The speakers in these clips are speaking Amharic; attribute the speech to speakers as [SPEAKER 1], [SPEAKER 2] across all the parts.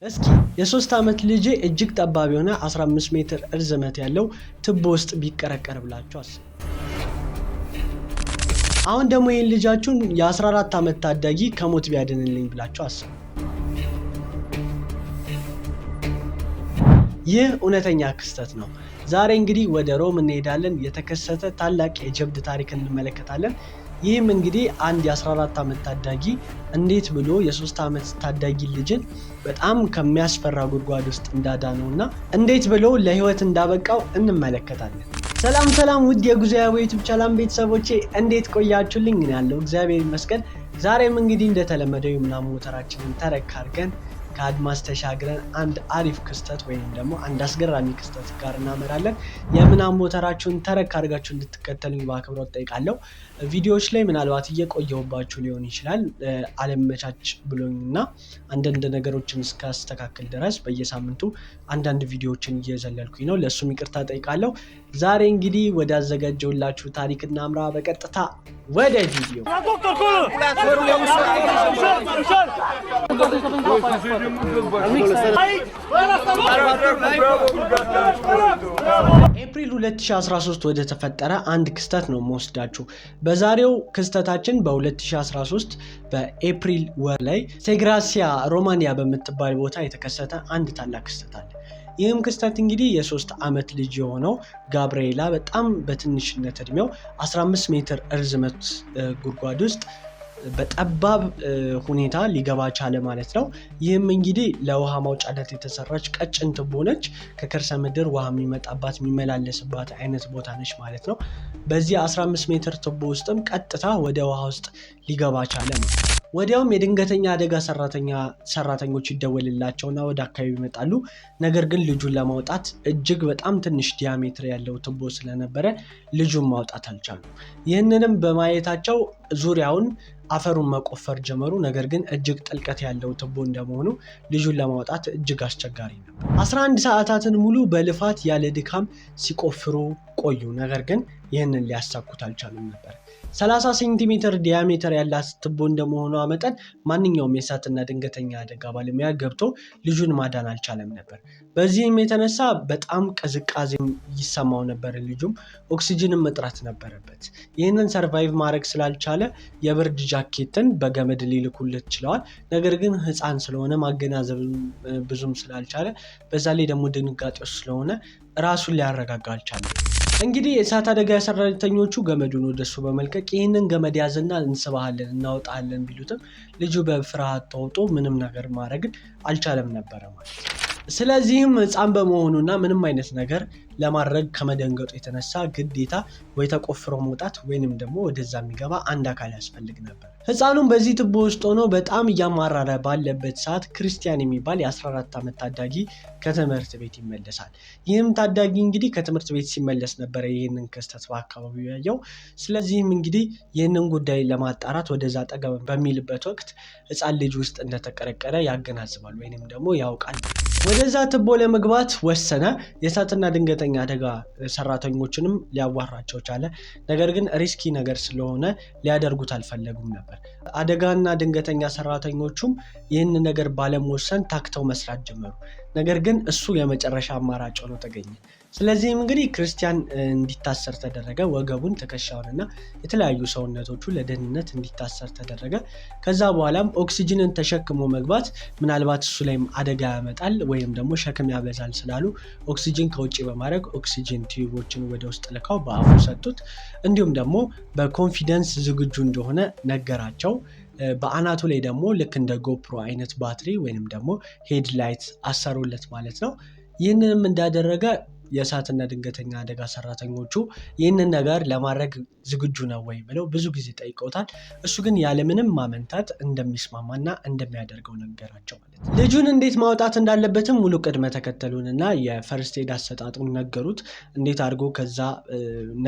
[SPEAKER 1] እስኪ የ3 ዓመት ልጅ እጅግ ጠባብ የሆነ 15 ሜትር ርዝመት ያለው ቱቦ ውስጥ ቢቀረቀር ብላችሁ አስቡ። አሁን ደግሞ ይሄን ልጃችሁን የ14 ዓመት ታዳጊ ከሞት ቢያድንልኝ ብላችሁ አስቡ። ይህ እውነተኛ ክስተት ነው። ዛሬ እንግዲህ ወደ ሮም እንሄዳለን። የተከሰተ ታላቅ የጀብድ ታሪክ እንመለከታለን። ይህም እንግዲህ አንድ የ14 ዓመት ታዳጊ እንዴት ብሎ የ3 ዓመት ታዳጊ ልጅን በጣም ከሚያስፈራ ጉድጓድ ውስጥ እንዳዳነው እና እንዴት ብሎ ለህይወት እንዳበቃው እንመለከታለን። ሰላም ውድ የጉዞያዊ ዩቲዩብ ቻናል ቤተሰቦቼ እንዴት ቆያችሁልኝ? ያለው እግዚአብሔር ይመስገን። ዛሬም እንግዲህ እንደተለመደው የምናም ሞተራችንን ተረክ አድርገን ከአድማስ ተሻግረን አንድ አሪፍ ክስተት ወይም ደግሞ አንድ አስገራሚ ክስተት ጋር እናመራለን። የምናም ሞተራችሁን ተረክ አድርጋችሁ እንድትከተሉኝ በአክብሮት ጠይቃለሁ። ቪዲዮዎች ላይ ምናልባት እየቆየሁባችሁ ሊሆን ይችላል አለመቻች ብሎኝና አንዳንድ ነገሮችን እስካስተካክል ድረስ በየሳምንቱ አንዳንድ ቪዲዮዎችን እየዘለልኩኝ ነው። ለእሱም ይቅርታ ጠይቃለሁ። ዛሬ እንግዲህ ወደ አዘጋጀውላችሁ ታሪክ እናምራ። በቀጥታ ወደ ቪዲዮ። ኤፕሪል 2013 ወደ ተፈጠረ አንድ ክስተት ነው የምወስዳችሁ። በዛሬው ክስተታችን በ2013 በኤፕሪል ወር ላይ ሴግራሲያ ሮማኒያ በምትባል ቦታ የተከሰተ አንድ ታላቅ ክስተት አለ። ይህም ክስተት እንግዲህ የ3 ዓመት ልጅ የሆነው ጋብርኤላ በጣም በትንሽነት እድሜው 15 ሜትር ርዝመት ጉድጓድ ውስጥ በጠባብ ሁኔታ ሊገባ ቻለ ማለት ነው። ይህም እንግዲህ ለውሃ ማውጫነት የተሰራች ቀጭን ቱቦ ነች። ከከርሰ ምድር ውሃ የሚመጣባት የሚመላለስባት አይነት ቦታ ነች ማለት ነው። በዚህ 15 ሜትር ቱቦ ውስጥም ቀጥታ ወደ ውሃ ውስጥ ሊገባ ቻለ ነው። ወዲያውም የድንገተኛ አደጋ ሰራተኞች ይደወልላቸውና ወደ አካባቢ ይመጣሉ። ነገር ግን ልጁን ለማውጣት እጅግ በጣም ትንሽ ዲያሜትር ያለው ቱቦ ስለነበረ ልጁን ማውጣት አልቻሉም። ይህንንም በማየታቸው ዙሪያውን አፈሩን መቆፈር ጀመሩ። ነገር ግን እጅግ ጥልቀት ያለው ቱቦ እንደመሆኑ ልጁን ለማውጣት እጅግ አስቸጋሪ ነበር። 11 ሰዓታትን ሙሉ በልፋት ያለ ድካም ሲቆፍሩ ቆዩ። ነገር ግን ይህንን ሊያሳኩት አልቻሉም ነበር። 30 ሴንቲሜትር ዲያሜትር ያላት ቱቦ እንደመሆኗ መጠን ማንኛውም የእሳትና ድንገተኛ አደጋ ባለሙያ ገብቶ ልጁን ማዳን አልቻለም ነበር። በዚህም የተነሳ በጣም ቅዝቃዜም ይሰማው ነበር። ልጁም ኦክሲጅንን መጥራት ነበረበት። ይህንን ሰርቫይቭ ማድረግ ስላልቻለ የብርድ ጃኬትን በገመድ ሊልኩለት ችለዋል። ነገር ግን ህፃን ስለሆነ ማገናዘብ ብዙም ስላልቻለ በዛ ላይ ደግሞ ድንጋጤው ስለሆነ ራሱን ሊያረጋጋ አልቻለም። እንግዲህ የእሳት አደጋ ሰራተኞቹ ገመዱን ወደሱ በመልቀቅ ይህንን ገመድ ያዝና እንስባሃለን እናወጣለን ቢሉትም ልጁ በፍርሃት ተውጦ ምንም ነገር ማድረግ አልቻለም ነበረ ማለት ነው። ስለዚህም ህፃን በመሆኑና ምንም አይነት ነገር ለማድረግ ከመደንገጡ የተነሳ ግዴታ ወይ ተቆፍሮ መውጣት ወይንም ደግሞ ወደዛ የሚገባ አንድ አካል ያስፈልግ ነበር። ህፃኑም በዚህ ቱቦ ውስጥ ሆኖ በጣም እያማራረ ባለበት ሰዓት ክርስቲያን የሚባል የ14 ዓመት ታዳጊ ከትምህርት ቤት ይመለሳል። ይህም ታዳጊ እንግዲህ ከትምህርት ቤት ሲመለስ ነበረ ይህንን ክስተት በአካባቢው ያየው። ስለዚህም እንግዲህ ይህንን ጉዳይ ለማጣራት ወደዛ ጠገብ በሚልበት ወቅት ህፃን ልጅ ውስጥ እንደተቀረቀረ ያገናዝባል ወይንም ደግሞ ያውቃል። ወደዛ ቱቦ ለመግባት ወሰነ። የእሳትና ድንገተኛ አደጋ ሰራተኞችንም ሊያዋራቸው ቻለ። ነገር ግን ሪስኪ ነገር ስለሆነ ሊያደርጉት አልፈለጉም ነበር። አደጋና ድንገተኛ ሰራተኞቹም ይህን ነገር ባለመወሰን ታክተው መስራት ጀመሩ። ነገር ግን እሱ የመጨረሻ አማራጭ ሆኖ ተገኘ። ስለዚህም እንግዲህ ክርስቲያን እንዲታሰር ተደረገ። ወገቡን፣ ትከሻውንና የተለያዩ ሰውነቶቹ ለደህንነት እንዲታሰር ተደረገ። ከዛ በኋላም ኦክሲጅንን ተሸክሞ መግባት ምናልባት እሱ ላይም አደጋ ያመጣል ወይም ደግሞ ሸክም ያበዛል ስላሉ ኦክሲጅን ከውጭ በማድረግ ኦክሲጅን ቲዩቦችን ወደ ውስጥ ልከው በአፉ ሰጡት። እንዲሁም ደግሞ በኮንፊደንስ ዝግጁ እንደሆነ ነገራቸው። በአናቱ ላይ ደግሞ ልክ እንደ ጎፕሮ አይነት ባትሪ ወይንም ደግሞ ሄድላይት አሰሩለት ማለት ነው። ይህንንም እንዳደረገ የእሳትና ድንገተኛ አደጋ ሰራተኞቹ ይህንን ነገር ለማድረግ ዝግጁ ነው ወይ ብለው ብዙ ጊዜ ጠይቀውታል። እሱ ግን ያለምንም ማመንታት እንደሚስማማና እንደሚያደርገው ነገራቸው ማለት ነው። ልጁን እንዴት ማውጣት እንዳለበትም ሙሉ ቅድመ ተከተሉንና የፈርስት ኤድ አሰጣጡን ነገሩት። እንዴት አድርጎ ከዛ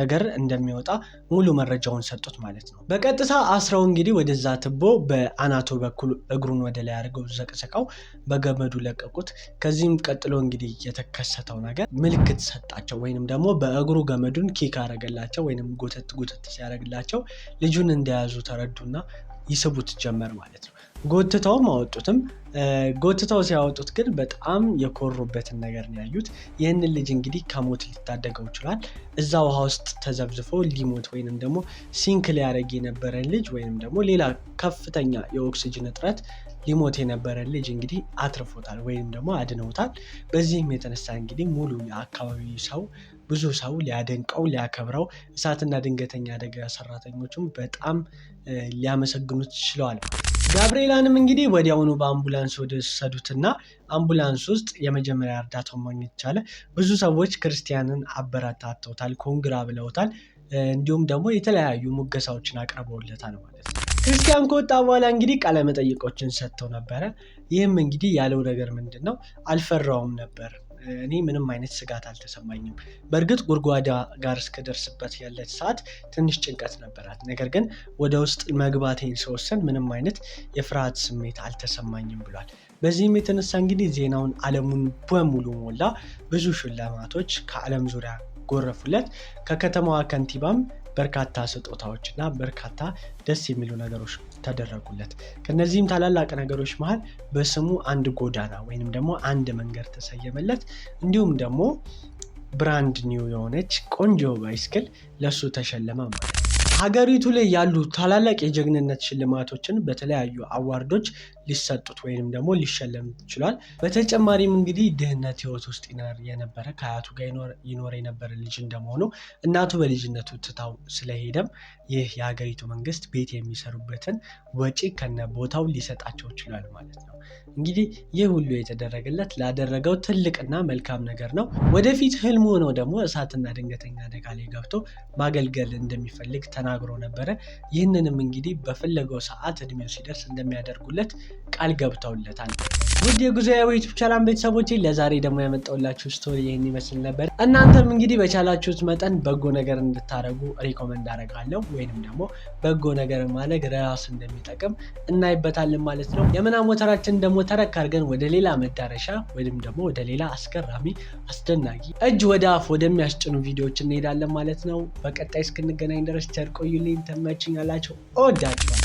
[SPEAKER 1] ነገር እንደሚወጣ ሙሉ መረጃውን ሰጡት ማለት ነው። በቀጥታ አስረው እንግዲህ ወደዛ ቱቦ በአናቱ በኩል እግሩን ወደ ላይ አድርገው ዘቅዝቀው በገመዱ ለቀቁት። ከዚህም ቀጥሎ እንግዲህ የተከሰተው ነገር ምልክት ሰጣቸው ወይንም ደግሞ በእግሩ ገመዱን ኪክ አረገላቸው ወይንም ጎተት ሲያደርግላቸው ልጁን እንደያዙ ተረዱና ይስቡት ጀመር ማለት ነው። ጎትተውም አወጡትም። ጎትተው ሲያወጡት ግን በጣም የኮሩበትን ነገር ነው ያዩት። ይህንን ልጅ እንግዲህ ከሞት ሊታደገው ይችላል። እዛ ውሃ ውስጥ ተዘብዝፎ ሊሞት ወይንም ደግሞ ሲንክ ሊያደርግ የነበረ ልጅ ወይንም ደግሞ ሌላ ከፍተኛ የኦክሲጅን እጥረት ሊሞት የነበረ ልጅ እንግዲህ አትርፎታል ወይንም ደግሞ አድነውታል። በዚህም የተነሳ እንግዲህ ሙሉ የአካባቢ ሰው ብዙ ሰው ሊያደንቀው ሊያከብረው፣ እሳትና ድንገተኛ አደጋ ሰራተኞቹም በጣም ሊያመሰግኑት ችለዋል። ጋብርኤላንም እንግዲህ ወዲያውኑ በአምቡላንስ ወሰዱትና አምቡላንስ ውስጥ የመጀመሪያ እርዳታውን ማግኘት ቻለ። ብዙ ሰዎች ክርስቲያንን አበረታተውታል፣ ኮንግራ ብለውታል። እንዲሁም ደግሞ የተለያዩ ሙገሳዎችን አቅርበውለታል ማለት ነው። ክርስቲያን ከወጣ በኋላ እንግዲህ ቃለ መጠይቆችን ሰጥተው ነበረ። ይህም እንግዲህ ያለው ነገር ምንድን ነው? አልፈራውም ነበር፣ እኔ ምንም አይነት ስጋት አልተሰማኝም። በእርግጥ ጉድጓዳ ጋር እስከደርስበት ያለች ሰዓት ትንሽ ጭንቀት ነበራት። ነገር ግን ወደ ውስጥ መግባቴን ስወስን ምንም አይነት የፍርሃት ስሜት አልተሰማኝም ብሏል። በዚህም የተነሳ እንግዲህ ዜናውን ዓለሙን በሙሉ ሞላ። ብዙ ሽልማቶች ከዓለም ዙሪያ ጎረፉለት። ከከተማዋ ከንቲባም በርካታ ስጦታዎች እና በርካታ ደስ የሚሉ ነገሮች ተደረጉለት። ከነዚህም ታላላቅ ነገሮች መሃል በስሙ አንድ ጎዳና ወይንም ደግሞ አንድ መንገድ ተሰየመለት። እንዲሁም ደግሞ ብራንድ ኒው የሆነች ቆንጆ ባይስክል ለሱ ተሸለመ ማለት ነው። ሀገሪቱ ላይ ያሉ ታላላቅ የጀግንነት ሽልማቶችን በተለያዩ አዋርዶች ሊሰጡት ወይንም ደግሞ ሊሸለም ይችላል። በተጨማሪም እንግዲህ ድህነት ህይወት ውስጥ የነበረ ከአያቱ ጋር ይኖር የነበረ ልጅ እንደመሆኑ እናቱ በልጅነቱ ትታው ስለሄደም ይህ የሀገሪቱ መንግስት ቤት የሚሰሩበትን ወጪ ከነ ቦታው ሊሰጣቸው ይችላል ማለት ነው። እንግዲህ ይህ ሁሉ የተደረገለት ላደረገው ትልቅና መልካም ነገር ነው። ወደፊት ህልሙ ሆኖ ደግሞ እሳትና ድንገተኛ አደጋ ላይ ገብቶ ማገልገል እንደሚፈልግ ተናግሮ ነበረ። ይህንንም እንግዲህ በፈለገው ሰዓት እድሜው ሲደርስ እንደሚያደርጉለት ቃል ገብተውለታል። ውድ የጉዞዬ ዩቲዩብ ቻናል ቤተሰቦቼ ለዛሬ ደግሞ ያመጣሁላችሁ ስቶሪ ይህን ይመስል ነበር። እናንተም እንግዲህ በቻላችሁት መጠን በጎ ነገር እንድታደርጉ ሪኮመንድ አደርጋለሁ። ወይንም ደግሞ በጎ ነገር ማድረግ ራስ እንደሚጠቅም እናይበታለን ማለት ነው። የምና ሞተራችን ደግሞ ተረክ አድርገን ወደ ሌላ መዳረሻ ወይንም ደግሞ ወደ ሌላ አስገራሚ አስደናቂ እጅ ወደ አፍ ወደሚያስጭኑ ቪዲዮዎች እንሄዳለን ማለት ነው። በቀጣይ እስክንገናኝ ድረስ ቸር ቆዩልኝ። ተመችኛላችሁ። እወዳችኋለሁ።